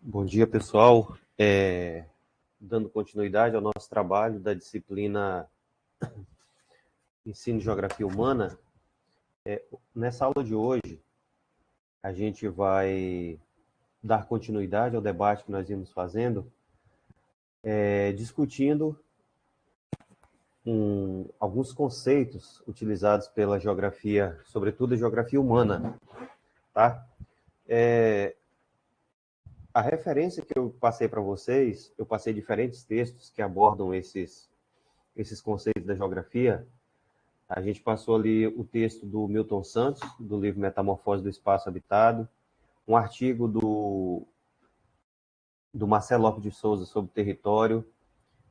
Bom dia, pessoal. Dando continuidade ao nosso trabalho da disciplina Ensino de Geografia Humana, nessa aula de hoje, a gente vai dar continuidade ao debate que nós vimos fazendo, discutindo alguns conceitos utilizados pela geografia, sobretudo a geografia humana, tá? A referência que eu passei para vocês, eu passei diferentes textos que abordam esses conceitos da geografia. A gente passou ali o texto do Milton Santos, do livro Metamorfose do Espaço Habitado, um artigo do Marcelo Lopes de Souza sobre território,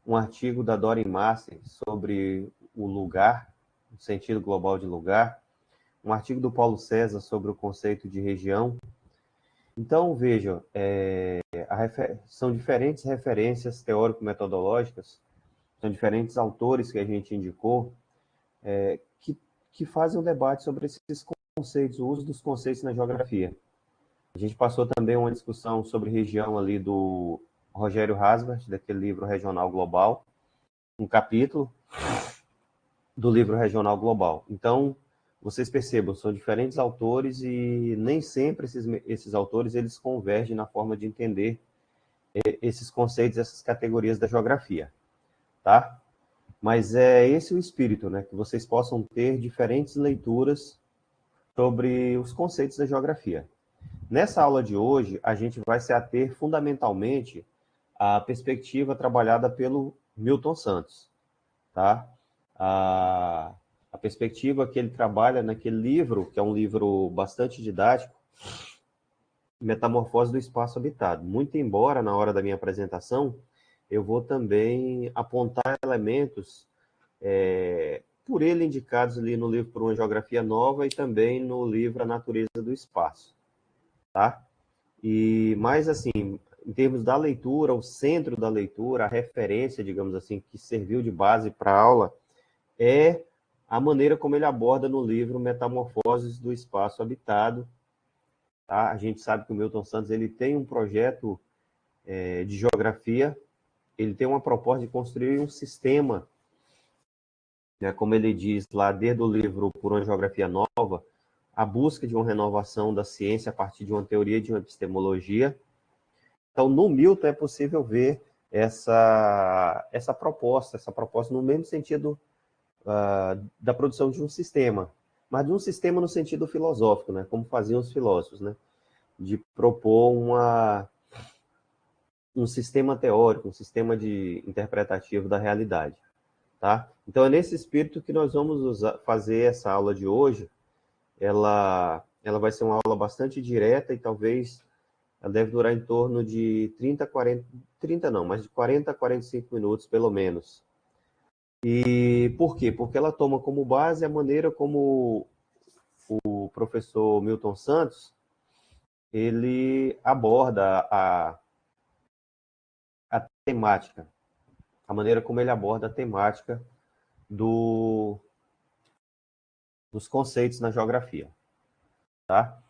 um artigo da Doreen Massey sobre o lugar, o sentido global de lugar, um artigo do Paulo César sobre o conceito de região. Então, vejam, são diferentes referências teórico-metodológicas, são diferentes autores que a gente indicou, que fazem um debate sobre esses conceitos, o uso dos conceitos na geografia. A gente passou também uma discussão sobre região ali do Rogério Hasbart, daquele livro Regional Global, um capítulo do livro Regional Global. Então, vocês percebam, são diferentes autores e nem sempre esses autores eles convergem na forma de entender esses conceitos, essas categorias da geografia, tá? Mas é esse o espírito, né? Que vocês possam ter diferentes leituras sobre os conceitos da geografia. Nessa aula de hoje, a gente vai se ater fundamentalmente à perspectiva trabalhada pelo Milton Santos, tá? A perspectiva que ele trabalha naquele livro, que é um livro bastante didático, Metamorfose do Espaço Habitado. Muito embora, na hora da minha apresentação, eu vou também apontar elementos por ele indicados ali no livro Por uma Geografia Nova e também no livro A Natureza do Espaço, tá? Mas, assim, em termos da leitura, o centro da leitura, a referência, digamos assim, que serviu de base para a aula, é a maneira como ele aborda no livro Metamorfoses do Espaço Habitado. Tá? A gente sabe que o Milton Santos ele tem um projeto de geografia, ele tem uma proposta de construir um sistema, né, como ele diz lá, desde o livro Por uma Geografia Nova, a busca de uma renovação da ciência a partir de uma teoria de uma epistemologia. Então, no Milton é possível ver essa proposta no mesmo sentido da produção de um sistema, mas de um sistema no sentido filosófico, né, como faziam os filósofos, né, de propor um sistema teórico, um sistema interpretativo da realidade. Tá? Então, é nesse espírito que nós vamos fazer essa aula de hoje. Ela vai ser uma aula bastante direta e talvez ela deve durar em torno de 30 a 45 minutos, pelo menos. E por quê? Porque ela toma como base a maneira como o professor Milton Santos ele aborda a temática, a maneira como ele aborda a temática dos conceitos na geografia. Tá?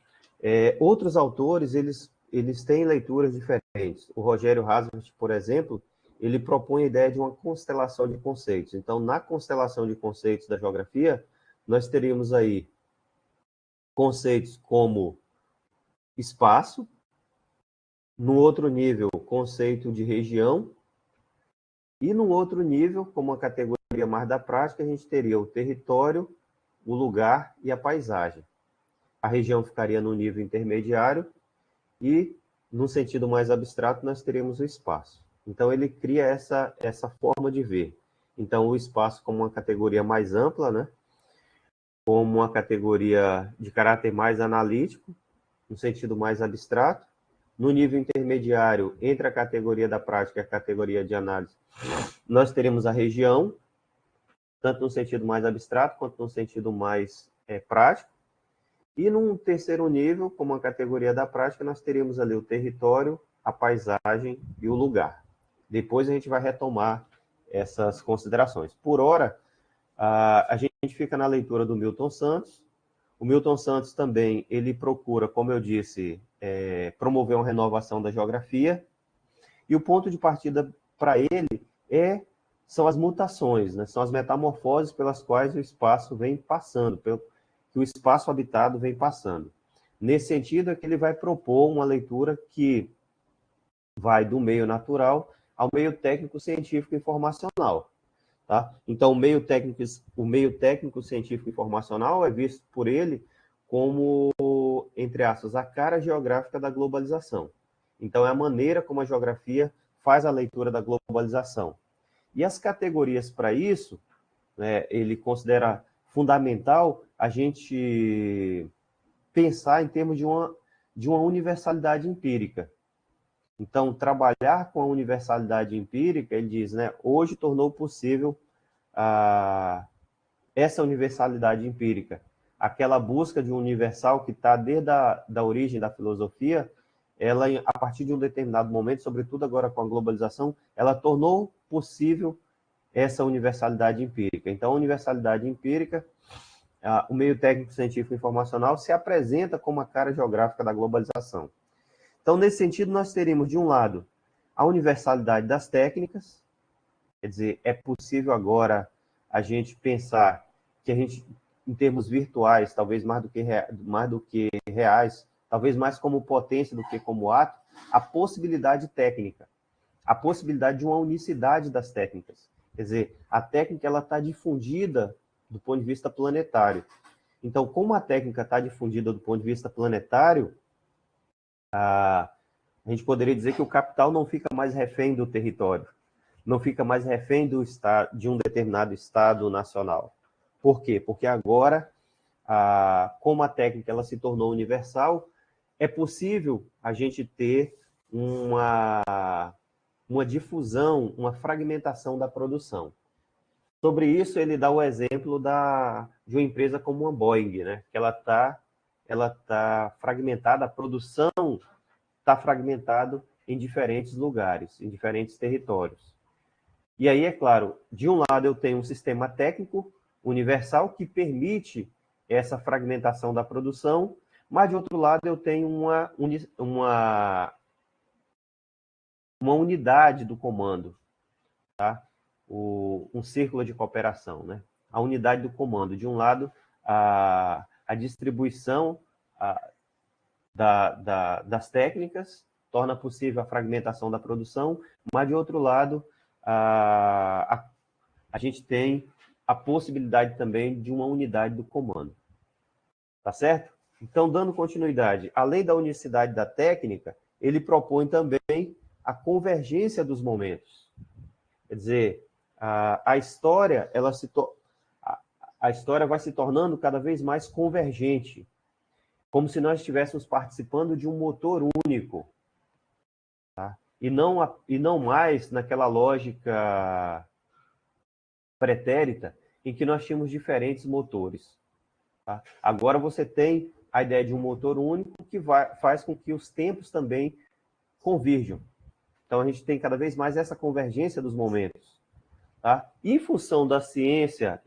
Outros autores, eles têm leituras diferentes. O Rogério Hasbart, por exemplo, ele propõe a ideia de uma constelação de conceitos. Então, na constelação de conceitos da geografia, nós teríamos aí conceitos como espaço, no outro nível, conceito de região, e no outro nível, como uma categoria mais da prática, a gente teria o território, o lugar e a paisagem. A região ficaria no nível intermediário e, no sentido mais abstrato, nós teríamos o espaço. Então, ele cria essa forma de ver. Então, o espaço como uma categoria mais ampla, né? Como uma categoria de caráter mais analítico, no sentido mais abstrato. No nível intermediário, entre a categoria da prática e a categoria de análise, nós teremos a região, tanto no sentido mais abstrato quanto no sentido mais prático. E num terceiro nível, como a categoria da prática, nós teríamos ali o território, a paisagem e o lugar. Depois a gente vai retomar essas considerações. Por hora, a gente fica na leitura do Milton Santos. O Milton Santos também, ele procura, como eu disse, promover uma renovação da geografia, e o ponto de partida para ele são as mutações, né? São as metamorfoses pelas quais o espaço vem passando, que o espaço habitado vem passando. Nesse sentido, é que ele vai propor uma leitura que vai do meio natural ao meio técnico, científico e informacional. Tá? Então, o meio técnico, científico e informacional é visto por ele como, entre aspas, a cara geográfica da globalização. Então, é a maneira como a geografia faz a leitura da globalização. E as categorias para isso, né, ele considera fundamental a gente pensar em termos de uma universalidade empírica. Então, trabalhar com a universalidade empírica, ele diz, né, hoje tornou possível essa universalidade empírica. Aquela busca de um universal que está desde a origem da filosofia, ela, a partir de um determinado momento, sobretudo agora com a globalização, ela tornou possível essa universalidade empírica. Então, a universalidade empírica, o meio técnico, científico e informacional se apresenta como a cara geográfica da globalização. Então, nesse sentido, nós teríamos, de um lado, a universalidade das técnicas, quer dizer, é possível agora a gente pensar que a gente, em termos virtuais, talvez mais do que reais, talvez mais como potência do que como ato, a possibilidade técnica, a possibilidade de uma unicidade das técnicas. Quer dizer, a técnica está difundida do ponto de vista planetário. Então, como a técnica está difundida do ponto de vista planetário, a gente poderia dizer que o capital não fica mais refém do território, não fica mais refém de um determinado Estado nacional. Por quê? Porque agora, como a técnica ela se tornou universal, é possível a gente ter uma difusão, uma fragmentação da produção. Sobre isso, ele dá o exemplo de uma empresa como uma Boeing, né? Que ela tá fragmentada, a produção está fragmentada em diferentes lugares, em diferentes territórios. E aí, é claro, de um lado eu tenho um sistema técnico universal que permite essa fragmentação da produção, mas de outro lado eu tenho uma unidade do comando, tá? Um círculo de cooperação, né? A unidade do comando. De um lado, a distribuição das técnicas torna possível a fragmentação da produção, mas de outro lado, a gente tem a possibilidade também de uma unidade do comando. Tá certo? Então, dando continuidade, além da unicidade da técnica, ele propõe também a convergência dos momentos. Quer dizer, a história, a história vai se tornando cada vez mais convergente, como se nós estivéssemos participando de um motor único, tá? E não mais naquela lógica pretérita em que nós tínhamos diferentes motores. Tá? Agora você tem a ideia de um motor único que faz com que os tempos também convirjam. Então a gente tem cada vez mais essa convergência dos momentos. Tá? Em função da ciência,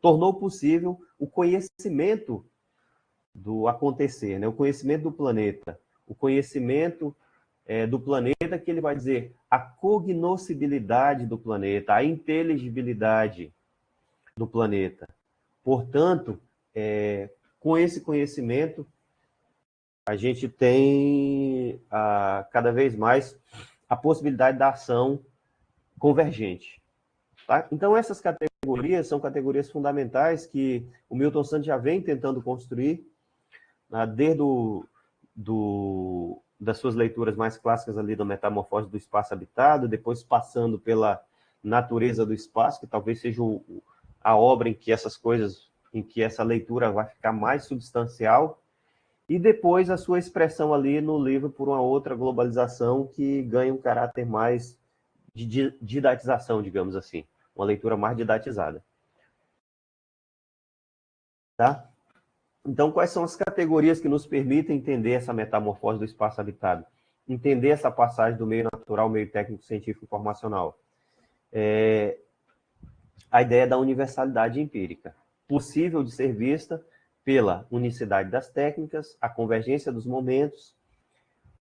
tornou possível o conhecimento do acontecer, né? O conhecimento do planeta. O conhecimento do planeta, que ele vai dizer a cognoscibilidade do planeta, a inteligibilidade do planeta. Portanto, com esse conhecimento, a gente tem cada vez mais a possibilidade da ação convergente. Tá? Então, essas categorias são categorias fundamentais que o Milton Santos já vem tentando construir, desde das suas leituras mais clássicas ali da Metamorfose do Espaço Habitado, depois passando pela Natureza do Espaço, que talvez seja a obra em que essa leitura vai ficar mais substancial, e depois a sua expressão ali no livro por uma outra globalização que ganha um caráter mais de didatização, digamos assim, uma leitura mais didatizada. Tá? Então, quais são as categorias que nos permitem entender essa metamorfose do espaço habitado? Entender essa passagem do meio natural, meio técnico, científico, informacional. A ideia da universalidade empírica, possível de ser vista pela unicidade das técnicas, a convergência dos momentos,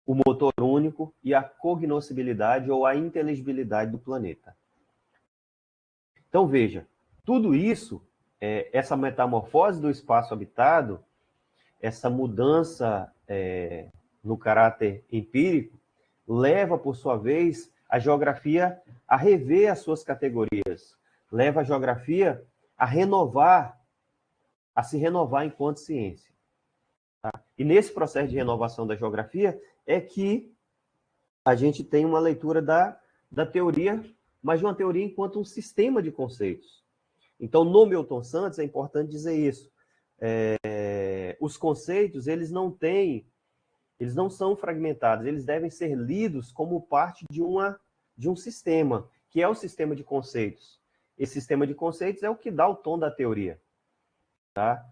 o motor único e a cognoscibilidade ou a inteligibilidade do planeta. Então, veja, tudo isso, essa metamorfose do espaço habitado, essa mudança no caráter empírico, leva, por sua vez, a geografia a rever as suas categorias, leva a geografia a se renovar enquanto ciência. Tá? E nesse processo de renovação da geografia é que a gente tem uma leitura da teoria, mas de uma teoria enquanto um sistema de conceitos. Então, no Milton Santos, é importante dizer isso. Os conceitos, eles não são fragmentados, eles devem ser lidos como parte de um sistema, que é o sistema de conceitos. Esse sistema de conceitos é o que dá o tom da teoria. Tá?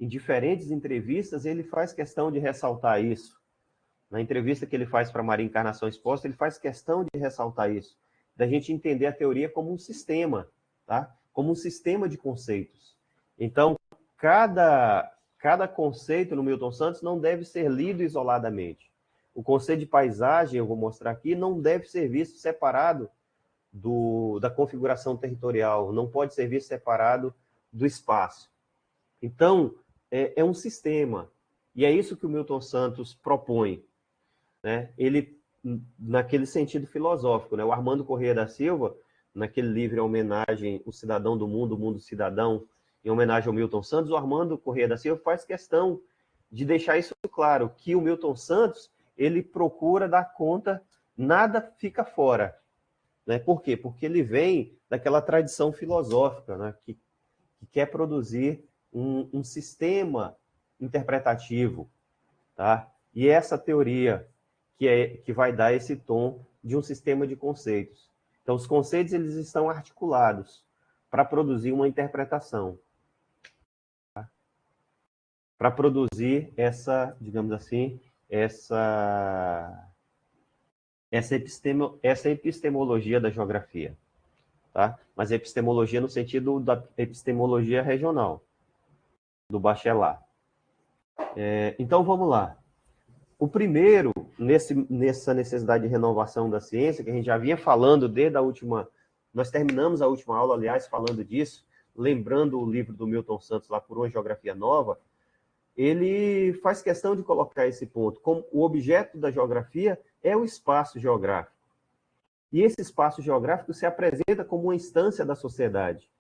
Em diferentes entrevistas, ele faz questão de ressaltar isso. Na entrevista que ele faz para Maria Encarnação Exposta, ele faz questão de ressaltar isso, da gente entender a teoria como um sistema, tá? Como um sistema de conceitos. Então, cada conceito no Milton Santos não deve ser lido isoladamente. O conceito de paisagem, eu vou mostrar aqui, não deve ser visto separado da configuração territorial, não pode ser visto separado do espaço. Então, é um sistema, e é isso que o Milton Santos propõe. Né? Ele, naquele sentido filosófico, né? O Armando Corrêa da Silva, naquele livro em homenagem ao Cidadão do Mundo, o Mundo Cidadão, em homenagem ao Milton Santos, o Armando Corrêa da Silva faz questão de deixar isso claro, que o Milton Santos, ele procura dar conta, nada fica fora. Né? Por quê? Porque ele vem daquela tradição filosófica, né? que quer produzir um sistema interpretativo. Tá? E essa teoria que vai dar esse tom de um sistema de conceitos. Então, os conceitos eles estão articulados para produzir uma interpretação. Tá? Para produzir essa, digamos assim, essa epistemologia da geografia. Tá? Mas epistemologia no sentido da epistemologia regional, do Bachelard. Então, vamos lá. O primeiro, nessa necessidade de renovação da ciência, que a gente já vinha falando desde a última... Nós terminamos a última aula, aliás, falando disso, lembrando o livro do Milton Santos, lá por uma geografia nova, ele faz questão de colocar esse ponto, como o objeto da geografia é o espaço geográfico. E esse espaço geográfico se apresenta como uma instância da sociedade.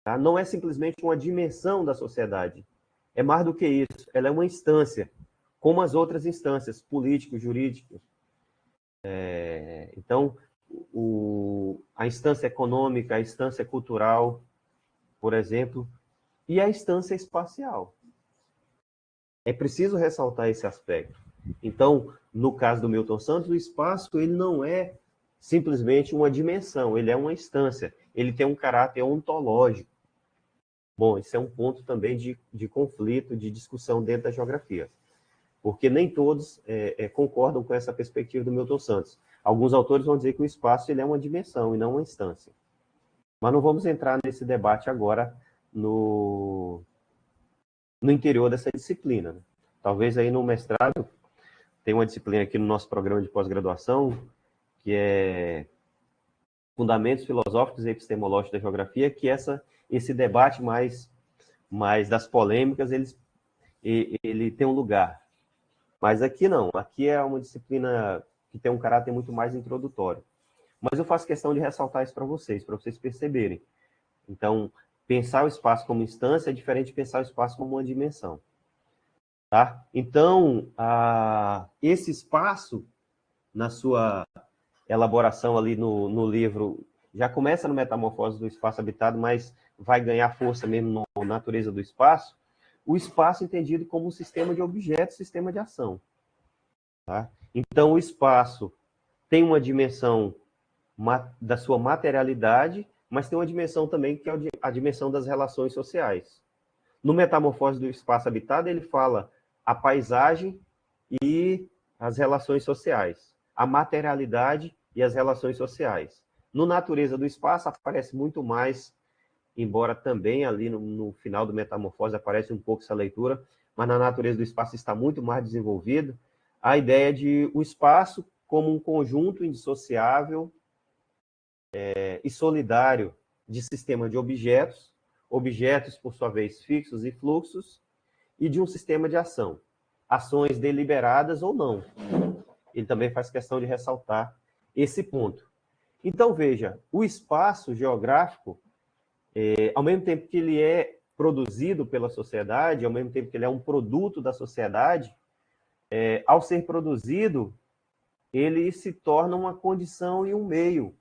Tá? Não é simplesmente uma dimensão da sociedade. É mais do que isso, ela é uma instância, como as outras instâncias, político, jurídico. Então, a instância econômica, a instância cultural, por exemplo, e a instância espacial. É preciso ressaltar esse aspecto. Então, no caso do Milton Santos, o espaço ele não é simplesmente uma dimensão, ele é uma instância, ele tem um caráter ontológico. Bom, esse é um ponto também de conflito, de discussão dentro da geografia, porque nem todos concordam com essa perspectiva do Milton Santos. Alguns autores vão dizer que o espaço ele é uma dimensão e não uma instância. Mas não vamos entrar nesse debate agora no interior dessa disciplina. Né? Talvez aí no mestrado, tem uma disciplina aqui no nosso programa de pós-graduação, que é Fundamentos Filosóficos e Epistemológicos da Geografia, que esse debate mais das polêmicas, ele tem um lugar. Mas aqui não, aqui é uma disciplina que tem um caráter muito mais introdutório. Mas eu faço questão de ressaltar isso para vocês perceberem. Então, pensar o espaço como instância é diferente de pensar o espaço como uma dimensão. Tá? Então, esse espaço, na sua elaboração ali no livro, já começa no Metamorfose do Espaço Habitado, mas vai ganhar força mesmo na Natureza do Espaço, o espaço entendido como um sistema de objetos, sistema de ação. Tá? Então, o espaço tem uma dimensão da sua materialidade, mas tem uma dimensão também que é a dimensão das relações sociais. No Metamorfose do Espaço Habitado, ele fala a paisagem e as relações sociais, a materialidade e as relações sociais. No Natureza do Espaço, aparece muito mais embora também ali no final do Metamorfose aparece um pouco essa leitura, mas na natureza do espaço está muito mais desenvolvido, a ideia de o espaço como um conjunto indissociável e solidário de sistema de objetos, objetos, por sua vez, fixos e fluxos, e de um sistema de ação, ações deliberadas ou não. Ele também faz questão de ressaltar esse ponto. Então, veja, o espaço geográfico, ao mesmo tempo que ele é produzido pela sociedade, ao mesmo tempo que ele é um produto da sociedade, ao ser produzido, ele se torna uma condição e um meio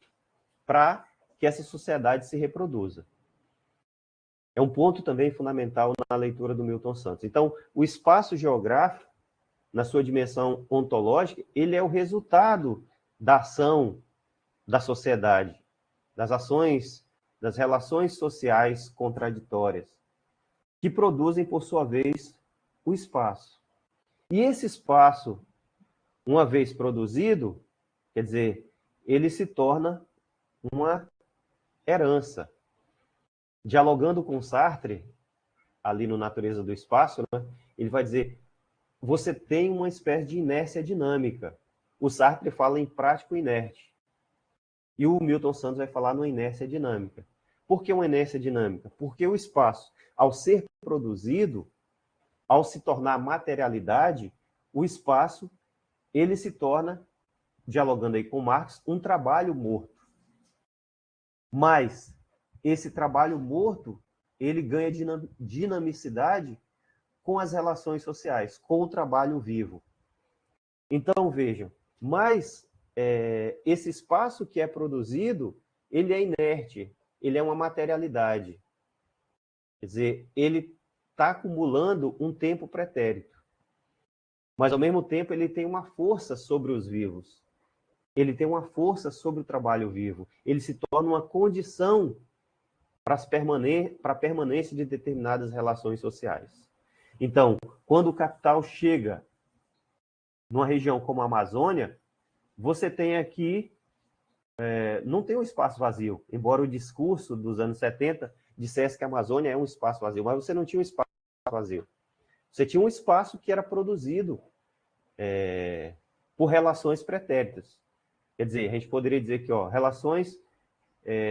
para que essa sociedade se reproduza. É um ponto também fundamental na leitura do Milton Santos. Então, o espaço geográfico, na sua dimensão ontológica, ele é o resultado da ação da sociedade, das ações, das relações sociais contraditórias, que produzem, por sua vez, o espaço. E esse espaço, uma vez produzido, quer dizer, ele se torna uma herança. Dialogando com Sartre, ali no Natureza do Espaço, né, ele vai dizer, você tem uma espécie de inércia dinâmica. O Sartre fala em prático inerte. E o Milton Santos vai falar numa inércia dinâmica. Por que uma inércia dinâmica? Porque o espaço, ao ser produzido, ao se tornar materialidade, o espaço, ele se torna, dialogando aí com Marx, um trabalho morto. Mas esse trabalho morto, ele ganha dinamicidade com as relações sociais, com o trabalho vivo. Então, vejam, mas esse espaço que é produzido, ele é inerte, ele é uma materialidade. Quer dizer, ele está acumulando um tempo pretérito. Mas, ao mesmo tempo, ele tem uma força sobre os vivos. Ele tem uma força sobre o trabalho vivo. Ele se torna uma condição para a permanência de determinadas relações sociais. Então, quando o capital chega numa região como a Amazônia, você tem aqui, não tem um espaço vazio, embora o discurso dos anos 70 dissesse que a Amazônia é um espaço vazio, mas você não tinha um espaço vazio. Você tinha um espaço que era produzido por relações pretéritas. Quer dizer, a gente poderia dizer que relações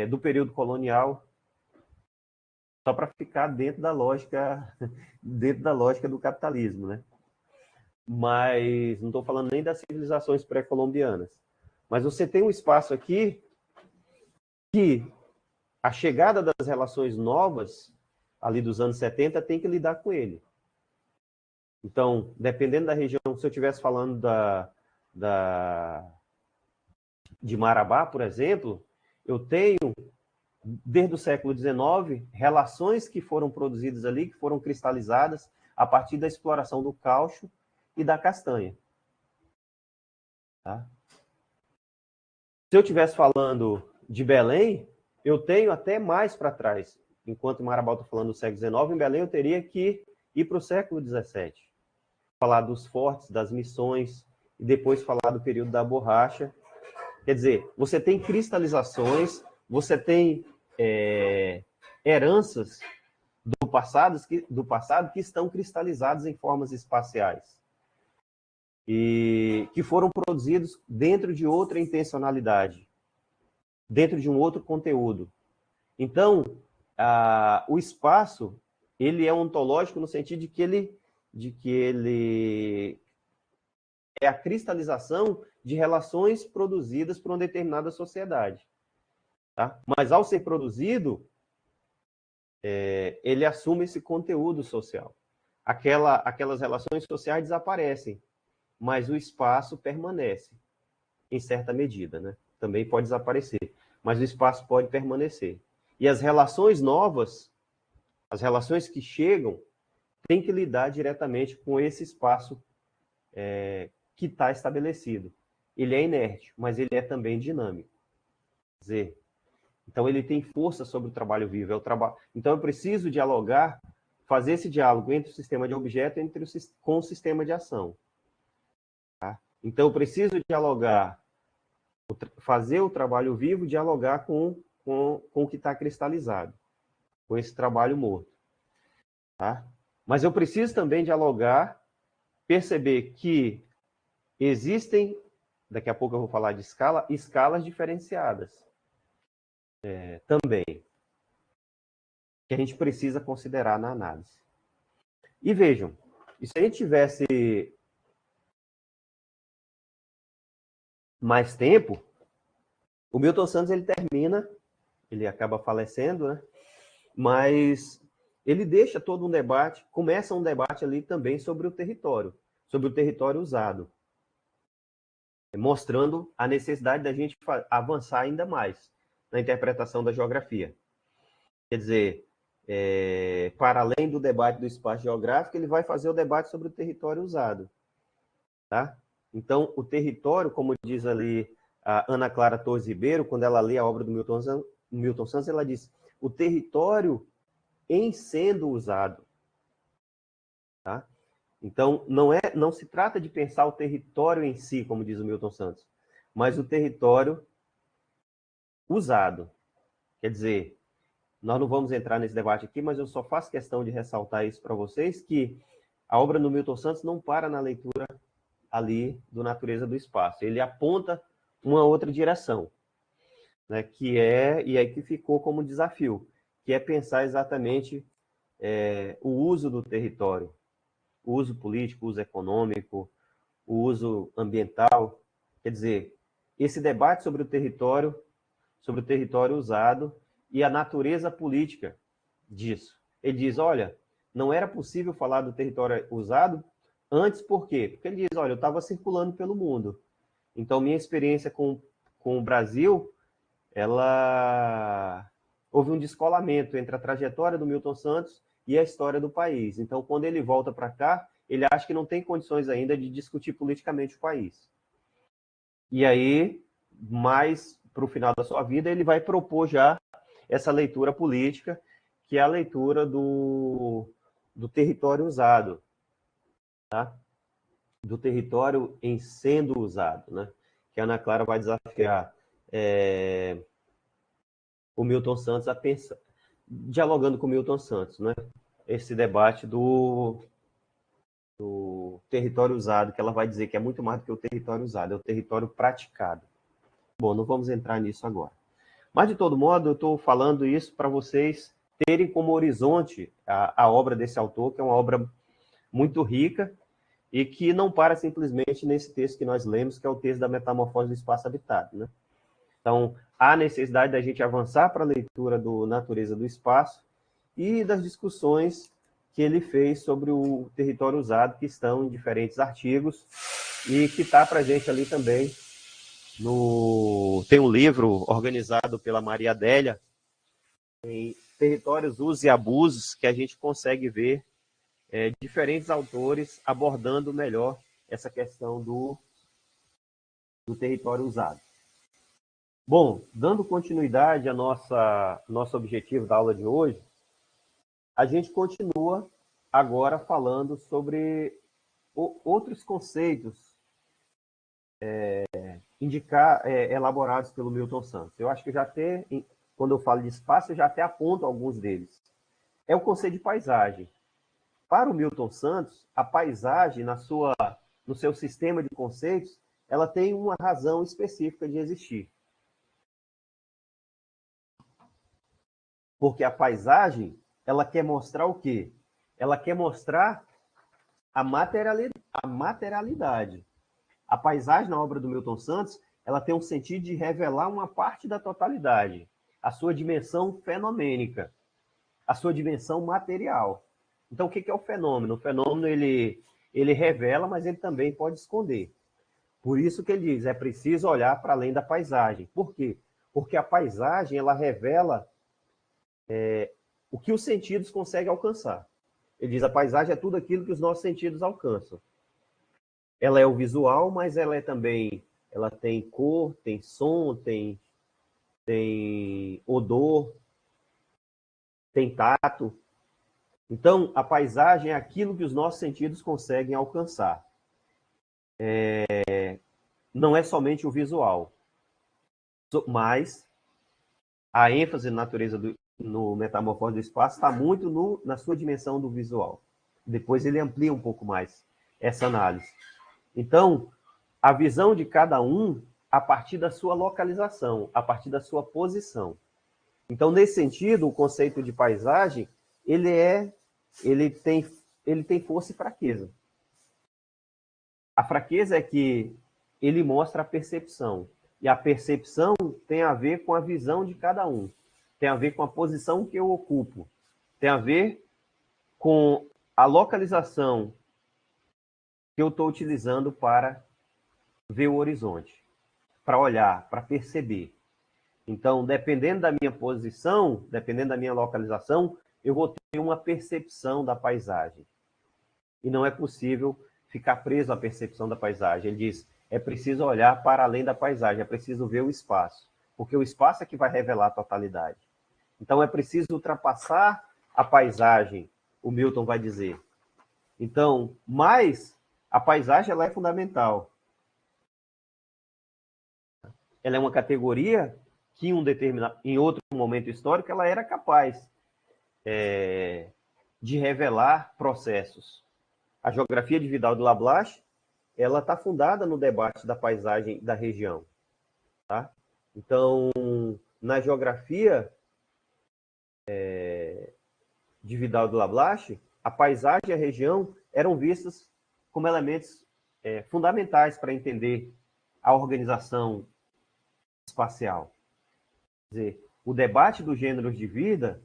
do período colonial, só para ficar dentro da lógica do capitalismo, né? Mas não estou falando nem das civilizações pré-colombianas. Mas você tem um espaço aqui que a chegada das relações novas, ali dos anos 70, tem que lidar com ele. Então, dependendo da região, se eu estivesse falando de Marabá, por exemplo, eu tenho, desde o século XIX, relações que foram produzidas ali, que foram cristalizadas a partir da exploração do caucho e da castanha. Tá? Se eu estivesse falando de Belém, eu tenho até mais para trás. Enquanto em Marabá estou falando do século XIX, em Belém eu teria que ir para o século XVII. Falar dos fortes, das missões, e depois falar do período da borracha. Quer dizer, você tem cristalizações, você tem heranças do passado que estão cristalizadas em formas espaciais. E que foram produzidos dentro de outra intencionalidade, dentro de um outro conteúdo. Então, o espaço, ele é ontológico no sentido de que ele é a cristalização de relações produzidas por uma determinada sociedade. Tá? Mas, ao ser produzido, ele assume esse conteúdo social. Aquelas relações sociais desaparecem, mas o espaço permanece, em certa medida, né? Também pode desaparecer, mas o espaço pode permanecer. E as relações novas, as relações que chegam, têm que lidar diretamente com esse espaço que está estabelecido. Ele é inerte, mas ele é também dinâmico. Quer dizer, então ele tem força sobre o trabalho vivo. Então eu preciso dialogar, fazer esse diálogo entre o sistema de objeto com o sistema de ação. Tá? Então eu preciso dialogar, fazer o trabalho vivo, dialogar com o que está cristalizado. com esse trabalho morto. Tá? Mas eu preciso também dialogar, perceber que existem, daqui a pouco eu vou falar de escalas diferenciadas também, que a gente precisa considerar na análise. E vejam, e se a gente tivesse mais tempo, o Milton Santos ele termina, ele acaba falecendo, né? Mas ele deixa todo um debate, começa um debate ali também sobre o território usado, mostrando a necessidade da gente avançar ainda mais na interpretação da geografia. Quer dizer, para além do debate do espaço geográfico, ele vai fazer o debate sobre o território usado. Tá? Então, o território, como diz ali a Ana Clara Torres Ribeiro, quando ela lê a obra do Milton Santos, ela diz, o território em sendo usado. Tá? Então, não se trata de pensar o território em si, como diz o Milton Santos, mas o território usado. Quer dizer, nós não vamos entrar nesse debate aqui, mas eu só faço questão de ressaltar isso para vocês, que a obra do Milton Santos não para na leitura ali do Natureza do Espaço. Ele aponta uma outra direção, né, e aí que ficou como desafio, que é pensar exatamente o uso do território, o uso político, o uso econômico, o uso ambiental. Quer dizer, esse debate sobre o território usado e a natureza política disso. Ele diz, olha, não era possível falar do território usado antes, por quê? Porque ele diz, olha, eu estava circulando pelo mundo. Então, minha experiência com o Brasil, houve um descolamento entre a trajetória do Milton Santos e a história do país. Então, quando ele volta para cá, ele acha que não tem condições ainda de discutir politicamente o país. E aí, mais para o final da sua vida, ele vai propor já essa leitura política, que é a leitura do território usado, tá? Do território em sendo usado, né? Que a Ana Clara vai desafiar o Milton Santos a pensar, dialogando com o Milton Santos, né? Esse debate do território usado, que ela vai dizer que é muito mais do que o território usado, é o território praticado. Bom, não vamos entrar nisso agora. Mas, de todo modo, eu estou falando isso para vocês terem como horizonte a obra desse autor, que é uma obra muito rica e que não para simplesmente nesse texto que nós lemos, que é o texto da Metamorfose do Espaço Habitado, né? Então, há necessidade da gente avançar para a leitura do Natureza do Espaço e das discussões que ele fez sobre o território usado, que estão em diferentes artigos e que está presente ali também tem um livro organizado pela Maria Adélia, em Territórios, Usos e Abusos, que a gente consegue ver diferentes autores abordando melhor essa questão do território usado. Bom, dando continuidade ao nosso objetivo da aula de hoje, a gente continua agora falando sobre outros conceitos elaborados pelo Milton Santos. Eu acho que quando eu falo de espaço, eu já até aponto alguns deles. É o conceito de paisagem. Para o Milton Santos, a paisagem, no seu sistema de conceitos, ela tem uma razão específica de existir. Porque a paisagem, ela quer mostrar o quê? Ela quer mostrar a materialidade. A paisagem, na obra do Milton Santos, ela tem um sentido de revelar uma parte da totalidade, a sua dimensão fenomênica, a sua dimensão material. Então, o que é o fenômeno? O fenômeno, ele revela, mas ele também pode esconder. Por isso que ele diz, é preciso olhar para além da paisagem. Por quê? Porque a paisagem, ela revela o que os sentidos conseguem alcançar. Ele diz, a paisagem é tudo aquilo que os nossos sentidos alcançam. Ela é o visual, mas ela tem cor, tem som, tem odor, tem tato. Então, a paisagem é aquilo que os nossos sentidos conseguem alcançar. Não é somente o visual, mas a ênfase na natureza no Metamorfose do Espaço está muito na sua dimensão do visual. Depois ele amplia um pouco mais essa análise. Então, a visão de cada um a partir da sua localização, a partir da sua posição. Então, nesse sentido, o conceito de paisagem, ele tem força e fraqueza. A fraqueza é que ele mostra a percepção. E a percepção tem a ver com a visão de cada um. Tem a ver com a posição que eu ocupo. Tem a ver com a localização que eu estou utilizando para ver o horizonte, para olhar, para perceber. Então, dependendo da minha posição, dependendo da minha localização, eu vou ter uma percepção da paisagem. E não é possível ficar preso à percepção da paisagem. Ele diz, é preciso olhar para além da paisagem, é preciso ver o espaço, porque o espaço é que vai revelar a totalidade. Então, é preciso ultrapassar a paisagem, o Milton vai dizer. Então, mas a paisagem ela é fundamental. Ela é uma categoria que em outro momento histórico ela era capaz de revelar processos. A geografia de Vidal de Lablache ela está fundada no debate da paisagem da região. Tá? Então, na geografia de Vidal de Lablache, a paisagem e a região eram vistas como elementos fundamentais para entender a organização espacial. Quer dizer, o debate dos gêneros de vida,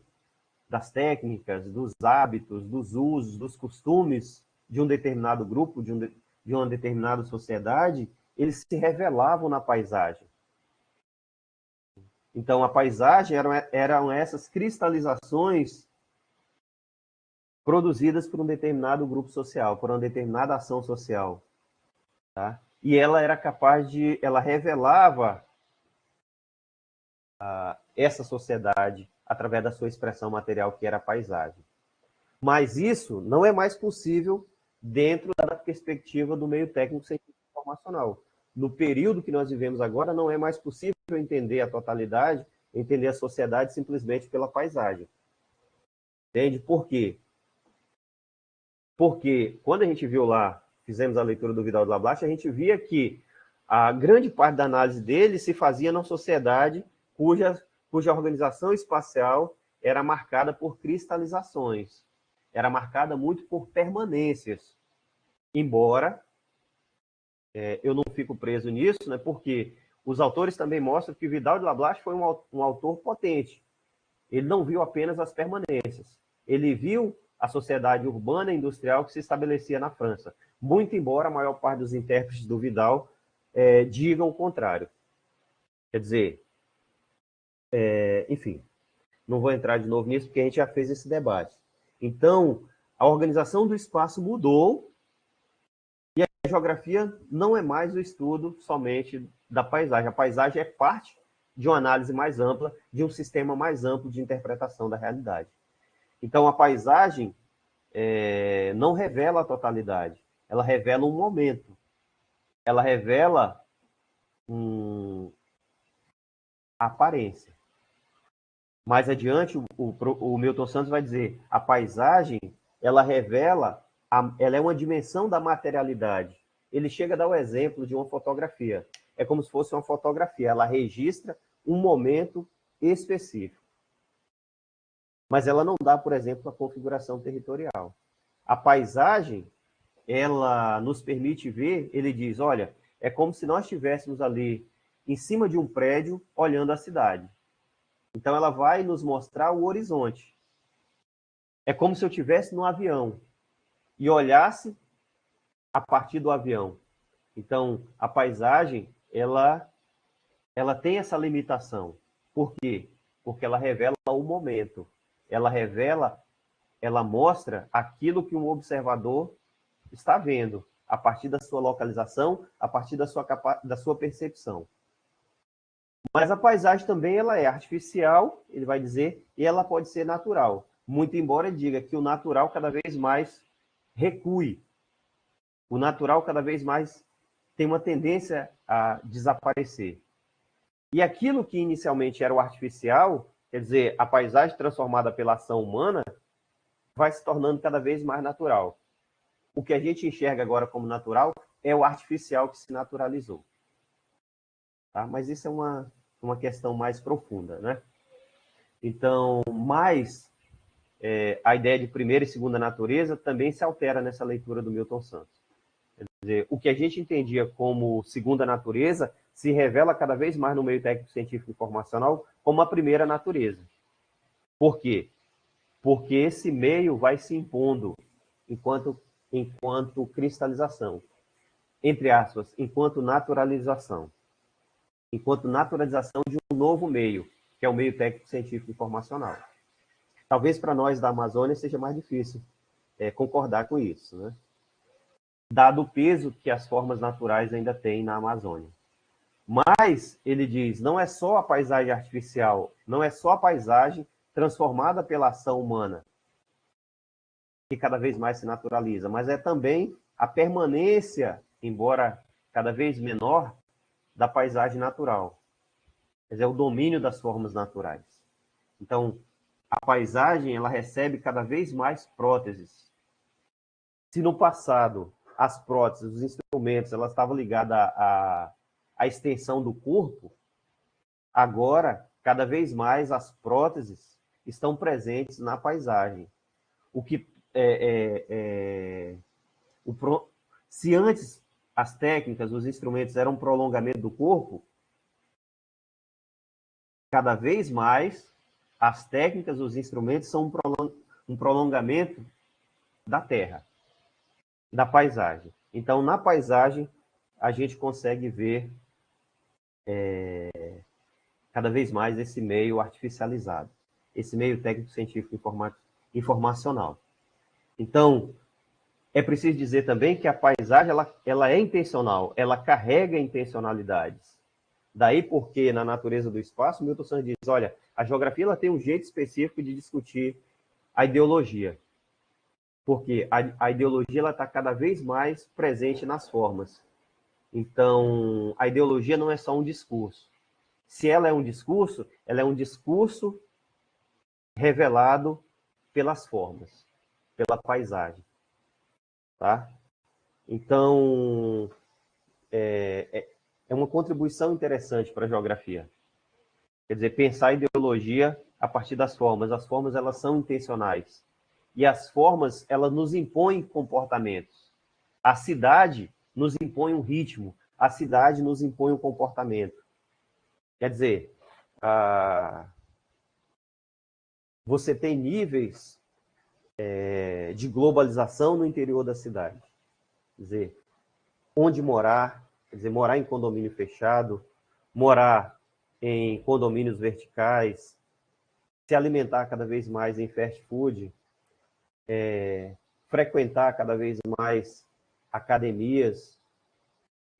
das técnicas, dos hábitos, dos usos, dos costumes de um determinado grupo, de uma determinada sociedade, eles se revelavam na paisagem. Então, a paisagem eram essas cristalizações produzidas por um determinado grupo social, por uma determinada ação social. Tá? E ela era capaz ela revelava essa sociedade através da sua expressão material, que era a paisagem. Mas isso não é mais possível dentro da perspectiva do meio técnico científico informacional. No período que nós vivemos agora, não é mais possível entender a totalidade, entender a sociedade simplesmente pela paisagem. Entende? Por quê? Porque quando a gente viu lá, fizemos a leitura do Vidal de Lablache, a gente via que a grande parte da análise dele se fazia numa sociedade cuja organização espacial era marcada por cristalizações, era marcada muito por permanências. Embora eu não fico preso nisso, né, porque os autores também mostram que Vidal de Lablache foi um autor potente. Ele não viu apenas as permanências, ele viu a sociedade urbana e industrial que se estabelecia na França, muito embora a maior parte dos intérpretes do Vidal digam o contrário. Quer dizer, enfim, não vou entrar de novo nisso, porque a gente já fez esse debate. Então, a organização do espaço mudou e a geografia não é mais o estudo somente da paisagem. A paisagem é parte de uma análise mais ampla, de um sistema mais amplo de interpretação da realidade. Então, a paisagem não revela a totalidade, ela revela um momento, ela revela a aparência. Mais adiante, o Milton Santos vai dizer, a paisagem, ela revela, ela é uma dimensão da materialidade. Ele chega a dar o exemplo de uma fotografia. É como se fosse uma fotografia, ela registra um momento específico. Mas ela não dá, por exemplo, a configuração territorial. A paisagem, ela nos permite ver, ele diz, olha, é como se nós estivéssemos ali em cima de um prédio olhando a cidade. Então, ela vai nos mostrar o horizonte. É como se eu estivesse no avião e olhasse a partir do avião. Então, a paisagem, ela tem essa limitação. Por quê? Porque ela revela o momento. Ela mostra aquilo que um observador está vendo, a partir da sua localização, a partir da sua percepção. Mas a paisagem também ela é artificial, ele vai dizer, e ela pode ser natural. Muito embora ele diga que o natural cada vez mais recue. O natural cada vez mais tem uma tendência a desaparecer. E aquilo que inicialmente era o artificial, Quer dizer, a paisagem transformada pela ação humana vai se tornando cada vez mais natural. O que a gente enxerga agora como natural é o artificial que se naturalizou. Tá? Mas isso é uma questão mais profunda, né? Então, a ideia de primeira e segunda natureza também se altera nessa leitura do Milton Santos. Quer dizer, o que a gente entendia como segunda natureza se revela cada vez mais no meio técnico científico informacional como a primeira natureza. Por quê? Porque esse meio vai se impondo enquanto cristalização, entre aspas, enquanto naturalização de um novo meio, que é o meio técnico científico informacional. Talvez para nós da Amazônia seja mais difícil concordar com isso, né? Dado o peso que as formas naturais ainda têm na Amazônia. Mas, ele diz, não é só a paisagem artificial, não é só a paisagem transformada pela ação humana que cada vez mais se naturaliza, mas é também a permanência, embora cada vez menor, da paisagem natural. Quer dizer, o domínio das formas naturais. Então, a paisagem, ela recebe cada vez mais próteses. Se no passado as próteses, os instrumentos, elas estavam ligadas à extensão do corpo, agora, cada vez mais, as próteses estão presentes na paisagem. O que se antes as técnicas, os instrumentos eram um prolongamento do corpo, cada vez mais as técnicas, os instrumentos são um prolongamento da terra, da paisagem. Então, na paisagem, a gente consegue ver cada vez mais esse meio artificializado, esse meio técnico-científico informacional. Então, é preciso dizer também que a paisagem ela é intencional, ela carrega intencionalidades. Daí porque, na natureza do espaço, Milton Santos diz, olha, a geografia ela tem um jeito específico de discutir a ideologia. Porque a ideologia está cada vez mais presente nas formas. Então, a ideologia não é só um discurso. Se ela é um discurso revelado pelas formas, pela paisagem. Tá? Então, é uma contribuição interessante para a geografia. Quer dizer, pensar a ideologia a partir das formas. As formas, elas são intencionais. E as formas, elas nos impõem comportamentos. A cidade nos impõe um ritmo. A cidade nos impõe um comportamento. Quer dizer, você tem níveis de globalização no interior da cidade. Quer dizer, onde morar, quer dizer, morar em condomínio fechado, morar em condomínios verticais, se alimentar cada vez mais em fast food, frequentar cada vez mais academias,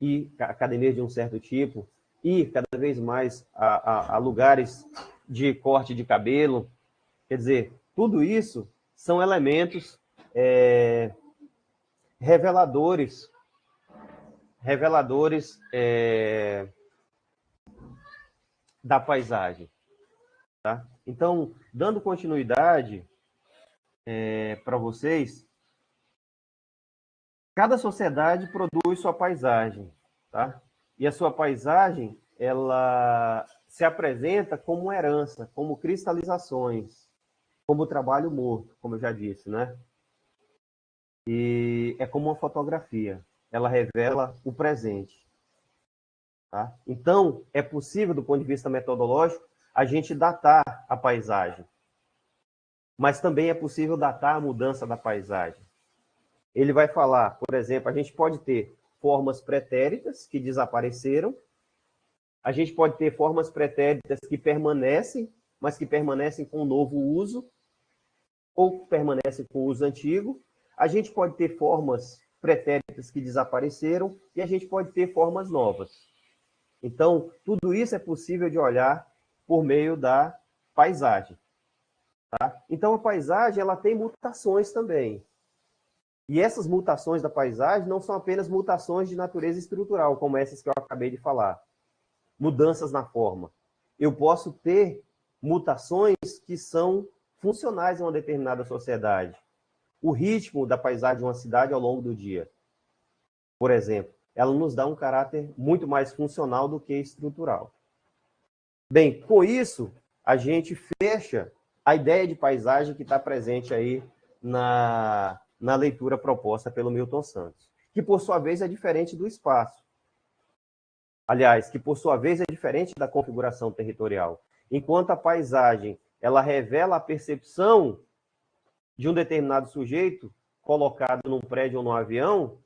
e academias de um certo tipo, ir cada vez mais a lugares de corte de cabelo. Quer dizer, tudo isso são elementos reveladores da paisagem. Tá? Então, dando continuidade para vocês, cada sociedade produz sua paisagem. Tá? E a sua paisagem, ela se apresenta como herança, como cristalizações, como trabalho morto, como eu já disse, né? E é como uma fotografia, ela revela o presente. Tá? Então, é possível, do ponto de vista metodológico, a gente datar a paisagem. Mas também é possível datar a mudança da paisagem. Ele vai falar, por exemplo, a gente pode ter formas pretéritas que desapareceram, a gente pode ter formas pretéritas que permanecem, mas que permanecem com novo uso, ou permanecem com o uso antigo. A gente pode ter formas pretéritas que desapareceram e a gente pode ter formas novas. Então, tudo isso é possível de olhar por meio da paisagem. Tá? Então, a paisagem ela tem mutações também. E essas mutações da paisagem não são apenas mutações de natureza estrutural, como essas que eu acabei de falar. Mudanças na forma. Eu posso ter mutações que são funcionais em uma determinada sociedade. O ritmo da paisagem de uma cidade ao longo do dia, por exemplo, ela nos dá um caráter muito mais funcional do que estrutural. Bem, com isso, a gente fecha a ideia de paisagem que está presente aí na leitura proposta pelo Milton Santos, que, por sua vez, é diferente do espaço. Aliás, que, por sua vez, é diferente da configuração territorial. Enquanto a paisagem ela revela a percepção de um determinado sujeito colocado num prédio ou num avião,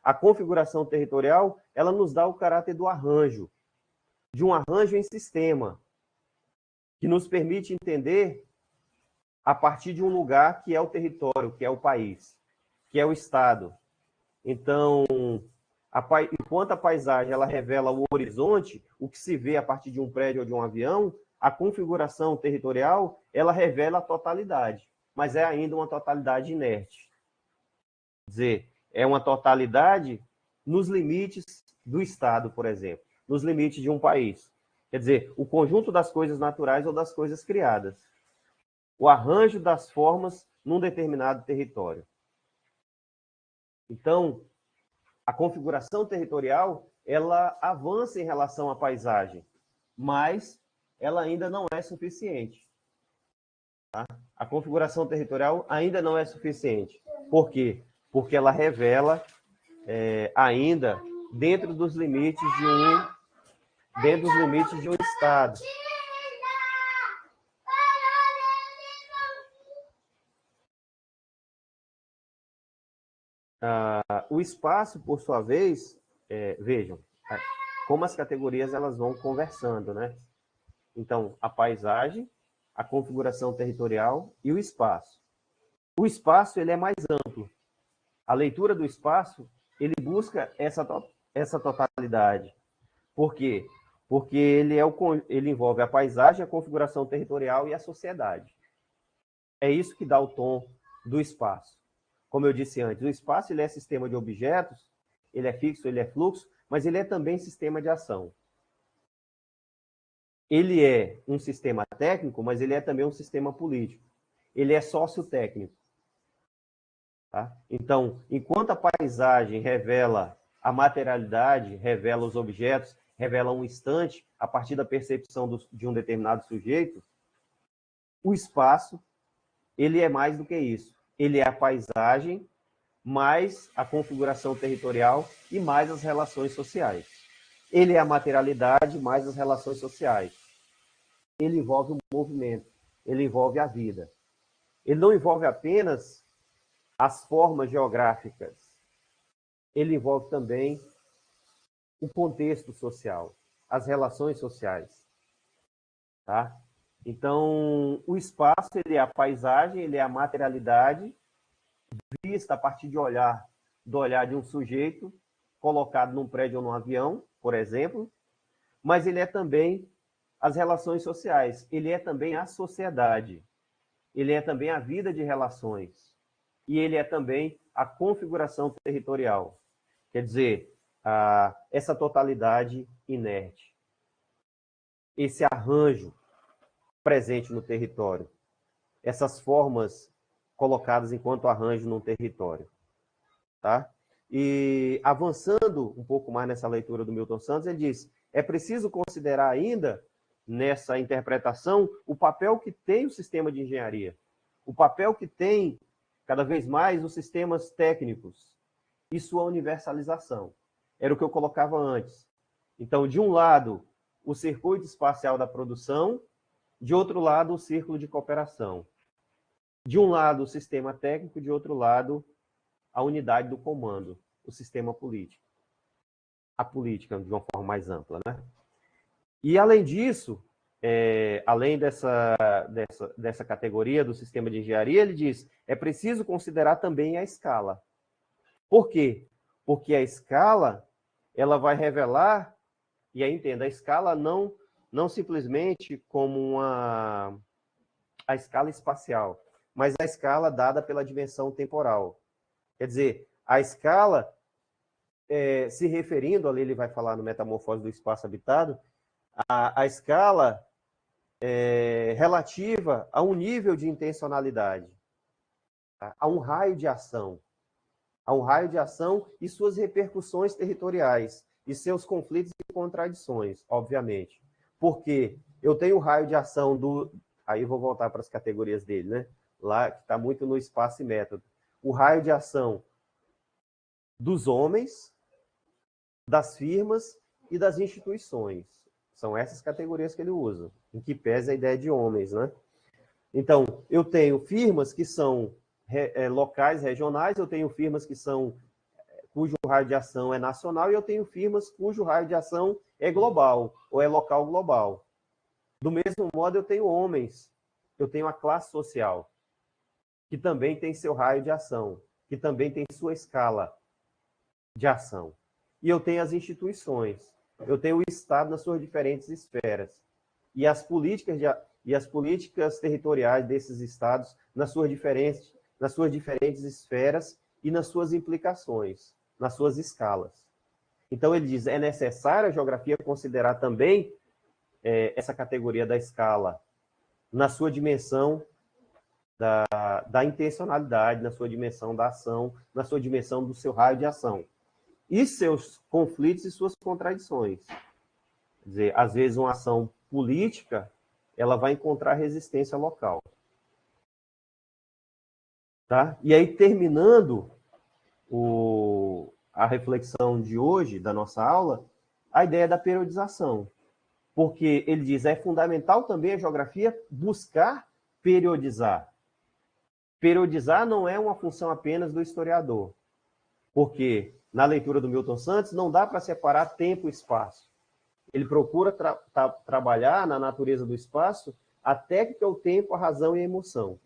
a configuração territorial ela nos dá o caráter do arranjo, de um arranjo em sistema, que nos permite entender a partir de um lugar que é o território, que é o país, que é o Estado. Então, enquanto a paisagem ela revela o horizonte, o que se vê a partir de um prédio ou de um avião, a configuração territorial ela revela a totalidade, mas é ainda uma totalidade inerte. Quer dizer, é uma totalidade nos limites do Estado, por exemplo, nos limites de um país. Quer dizer, o conjunto das coisas naturais ou das coisas criadas. O arranjo das formas num determinado território. Então, a configuração territorial, ela avança em relação à paisagem, mas ela ainda não é suficiente. Tá? A configuração territorial ainda não é suficiente. Por quê? Porque ela revela ainda dentro dos limites de um Estado. O espaço, por sua vez, vejam, como as categorias elas vão conversando, né? Então, a paisagem, a configuração territorial e o espaço. O espaço ele é mais amplo. A leitura do espaço ele busca essa totalidade. Por quê? Porque ele envolve a paisagem, a configuração territorial e a sociedade. É isso que dá o tom do espaço. Como eu disse antes, o espaço ele é sistema de objetos, ele é fixo, ele é fluxo, mas ele é também sistema de ação. Ele é um sistema técnico, mas ele é também um sistema político. Ele é sociotécnico. Tá? Então, enquanto a paisagem revela a materialidade, revela os objetos, revela um instante a partir da percepção de um determinado sujeito, o espaço ele é mais do que isso. Ele é a paisagem, mais a configuração territorial e mais as relações sociais. Ele é a materialidade, mais as relações sociais. Ele envolve o movimento, ele envolve a vida. Ele não envolve apenas as formas geográficas, ele envolve também o contexto social, as relações sociais. Tá? Então, o espaço ele é a paisagem, ele é a materialidade, vista a partir do olhar de um sujeito colocado num prédio ou num avião, por exemplo, mas ele é também as relações sociais, ele é também a sociedade, ele é também a vida de relações, e ele é também a configuração territorial, quer dizer, essa totalidade inerte, esse arranjo presente no território, essas formas colocadas enquanto arranjo num território. Tá? E avançando um pouco mais nessa leitura do Milton Santos, ele diz, é preciso considerar ainda, nessa interpretação, o papel que tem o sistema de engenharia, o papel que tem, cada vez mais, os sistemas técnicos e sua universalização. Era o que eu colocava antes. Então, de um lado, o circuito espacial da produção, de outro lado, o círculo de cooperação. De um lado, o sistema técnico, de outro lado, a unidade do comando, o sistema político. A política, de uma forma mais ampla. Né? E, além disso, além dessa categoria do sistema de engenharia, ele diz, é preciso considerar também a escala. Por quê? Porque a escala ela vai revelar, e aí entenda, a escala não simplesmente como a escala espacial, mas a escala dada pela dimensão temporal. Quer dizer, a escala, se referindo, ali ele vai falar no Metamorfose do Espaço Habitado, a escala relativa a um nível de intencionalidade, tá? A um raio de ação. A um raio de ação e suas repercussões territoriais e seus conflitos e contradições, obviamente. Porque eu tenho o raio de ação do... Aí eu vou voltar para as categorias dele, né? Lá que está muito no espaço e método. O raio de ação dos homens, das firmas e das instituições. São essas categorias que ele usa, em que pesa a ideia de homens, né? Então, eu tenho firmas que são locais, regionais, eu tenho firmas que são cujo raio de ação é nacional e eu tenho firmas cujo raio de ação é global ou é local global. Do mesmo modo, eu tenho homens, eu tenho a classe social, que também tem seu raio de ação, que também tem sua escala de ação. E eu tenho as instituições, eu tenho o Estado nas suas diferentes esferas. E as políticas, territoriais desses estados nas suas diferentes esferas e nas suas implicações, nas suas escalas. Então, ele diz, é necessário a geografia considerar também essa categoria da escala na sua dimensão da intencionalidade, na sua dimensão da ação, na sua dimensão do seu raio de ação. E seus conflitos e suas contradições. Quer dizer, às vezes uma ação política, ela vai encontrar resistência local. Tá? E aí, terminando a reflexão de hoje, da nossa aula, a ideia da periodização. Porque ele diz, é fundamental também a geografia buscar periodizar. Periodizar não é uma função apenas do historiador. Porque, na leitura do Milton Santos, não dá para separar tempo e espaço. Ele procura trabalhar na natureza do espaço a técnica, o tempo, a razão e a emoção.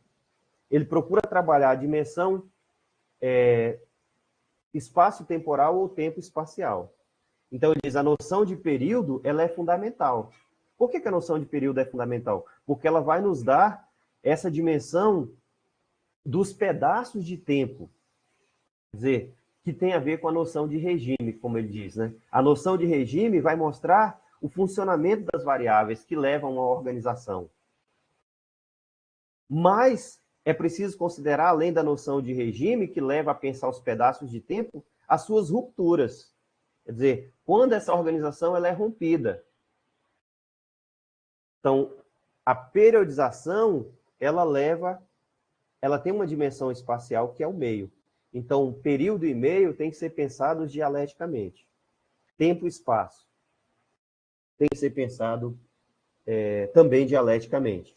Ele procura trabalhar a dimensão espaço-temporal ou tempo espacial. Então, ele diz, a noção de período, ela é fundamental. Por que a noção de período é fundamental? Porque ela vai nos dar essa dimensão dos pedaços de tempo. Quer dizer, que tem a ver com a noção de regime, como ele diz, né? A noção de regime vai mostrar o funcionamento das variáveis que levam à organização. Mas é preciso considerar, além da noção de regime, que leva a pensar os pedaços de tempo, as suas rupturas. Quer dizer, quando essa organização ela é rompida. Então, a periodização, ela tem uma dimensão espacial que é o meio. Então, período e meio tem que ser pensados dialeticamente. Tempo e espaço tem que ser pensado também dialeticamente.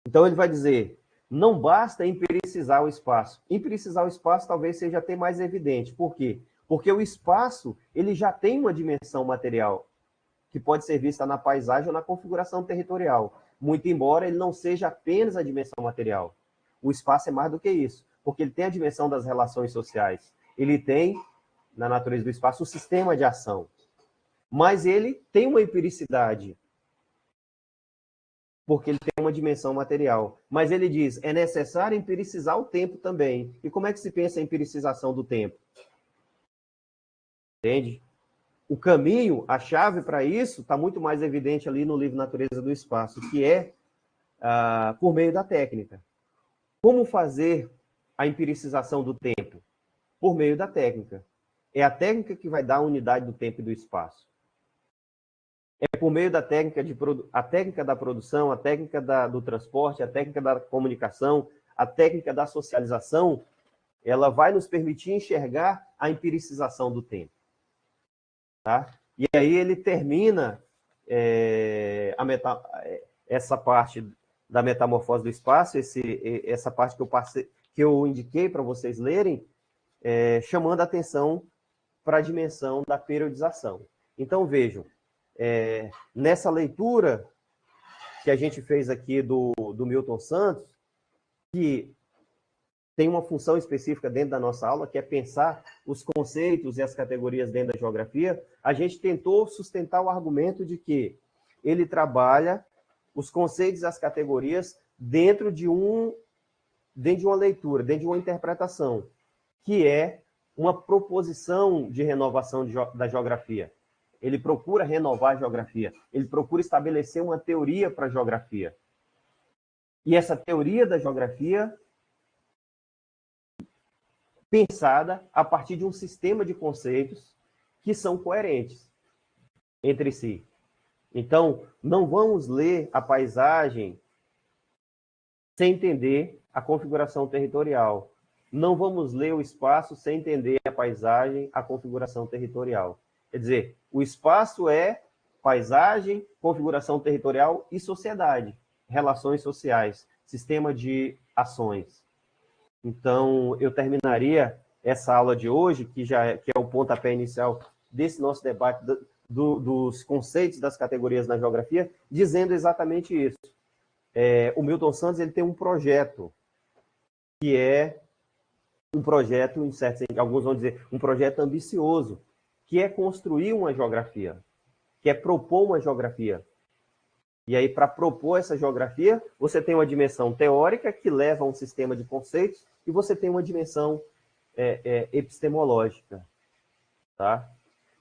Então, ele vai dizer, não basta empiricizar o espaço. Empiricizar o espaço talvez seja até mais evidente. Por quê? Porque o espaço ele já tem uma dimensão material, que pode ser vista na paisagem ou na configuração territorial. Muito embora ele não seja apenas a dimensão material. O espaço é mais do que isso, porque ele tem a dimensão das relações sociais. Ele tem, na natureza do espaço, o sistema de ação. Mas ele tem uma empiricidade, porque ele tem uma dimensão material. Mas ele diz, é necessário empiricizar o tempo também. E como é que se pensa a empiricização do tempo? Entende? O caminho, a chave para isso, está muito mais evidente ali no livro Natureza do Espaço, que é por meio da técnica. Como fazer a empiricização do tempo? Por meio da técnica. É a técnica que vai dar a unidade do tempo e do espaço. É por meio da técnica, a técnica da produção, a técnica do transporte, a técnica da comunicação, a técnica da socialização, ela vai nos permitir enxergar a empiricização do tempo. Tá? E aí ele termina essa parte da metamorfose do espaço, essa parte que eu indiquei para vocês lerem, chamando a atenção para a dimensão da periodização. Então, vejam, nessa leitura que a gente fez aqui do Milton Santos, que tem uma função específica dentro da nossa aula, que é pensar os conceitos e as categorias dentro da geografia, a gente tentou sustentar o argumento de que ele trabalha os conceitos e as categorias dentro de uma leitura, dentro de uma interpretação, que é uma proposição de renovação da geografia. ele procura renovar a geografia, ele procura estabelecer uma teoria para a geografia. E essa teoria da geografia pensada a partir de um sistema de conceitos que são coerentes entre si. Então, não vamos ler a paisagem sem entender a configuração territorial. Não vamos ler o espaço sem entender a paisagem, a configuração territorial. Quer dizer, o espaço é paisagem, configuração territorial e sociedade, relações sociais, sistema de ações. Então, eu terminaria essa aula de hoje, que é o pontapé inicial desse nosso debate dos conceitos das categorias na geografia, dizendo exatamente isso. O Milton Santos ele tem um projeto, que é um projeto, em certo sentido, alguns vão dizer, um projeto ambicioso, que é construir uma geografia, que é propor uma geografia. E aí, para propor essa geografia, você tem uma dimensão teórica que leva a um sistema de conceitos e você tem uma dimensão epistemológica. Tá?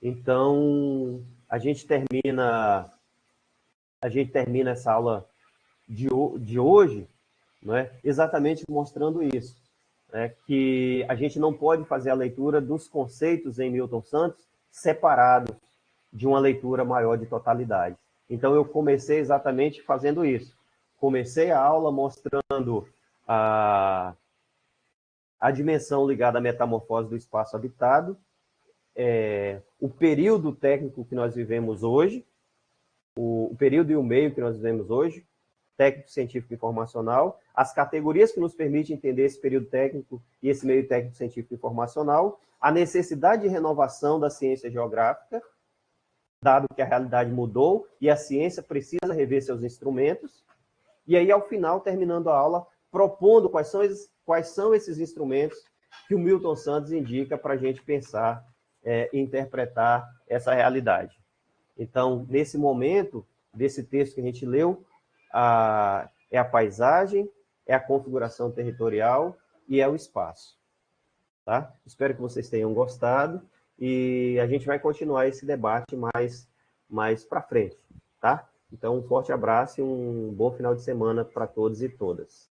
Então, a gente termina essa aula de hoje, né, exatamente mostrando isso, né, que a gente não pode fazer a leitura dos conceitos em Milton Santos separados de uma leitura maior de totalidade. Então, eu comecei exatamente fazendo isso. Comecei a aula mostrando a dimensão ligada à metamorfose do espaço habitado, o período técnico que nós vivemos hoje, o período e o meio que nós vivemos hoje, técnico, científico e informacional, as categorias que nos permitem entender esse período técnico e esse meio técnico, científico e informacional, a necessidade de renovação da ciência geográfica, dado que a realidade mudou e a ciência precisa rever seus instrumentos, e aí, ao final, terminando a aula, propondo quais são esses instrumentos que o Milton Santos indica para a gente pensar e interpretar essa realidade. Então, nesse momento, desse texto que a gente leu, é a paisagem, é a configuração territorial e é o espaço. Tá? Espero que vocês tenham gostado e a gente vai continuar esse debate mais para frente. Tá? Então, um forte abraço e um bom final de semana para todos e todas.